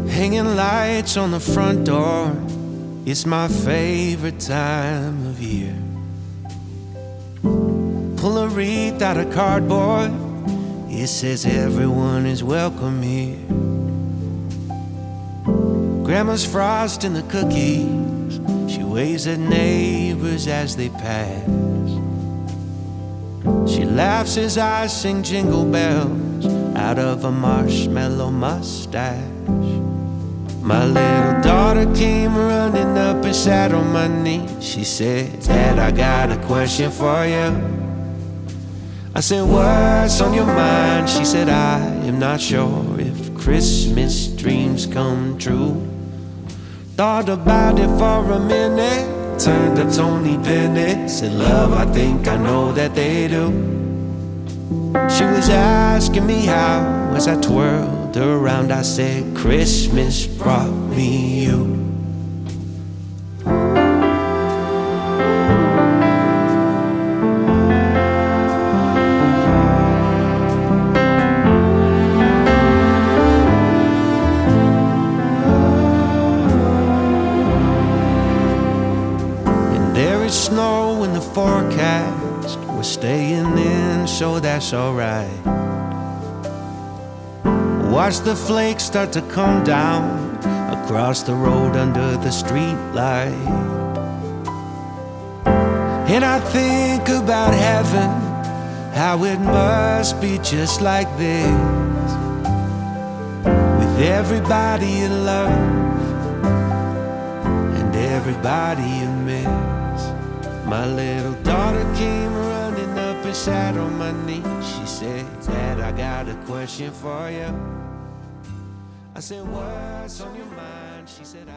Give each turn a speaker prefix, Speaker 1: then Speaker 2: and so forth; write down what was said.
Speaker 1: Hanging lights on the front door, it's my favorite time of year. Pull a wreath out of cardboard, it says everyone is welcome here. Grandma's frosting the cookies, she waves at neighbors as they pass. She laughs as I sing jingle bells out of a marshmallow mustache. My little daughter came running up and sat on my knee. She said, "Dad, I got a question for you." I said, "What's on your mind?" She said, "I am not sure if Christmas dreams come true." Thought about it for a minute, turned to Tony Bennett, said, "Love, I think I know that they do." She was asking me how, as I twirled around, I said, "Christmas brought me you." And there is snow in the forecast, we're staying in, so that's alright. Watch the flakes start to come down across the road under the street light. And I think about heaven, how it must be just like this, with everybody in love and everybody you miss. My little daughter came running up and sat on my knee. She said, "Dad, I got a question for you." I said, "What's on your mind?" She said,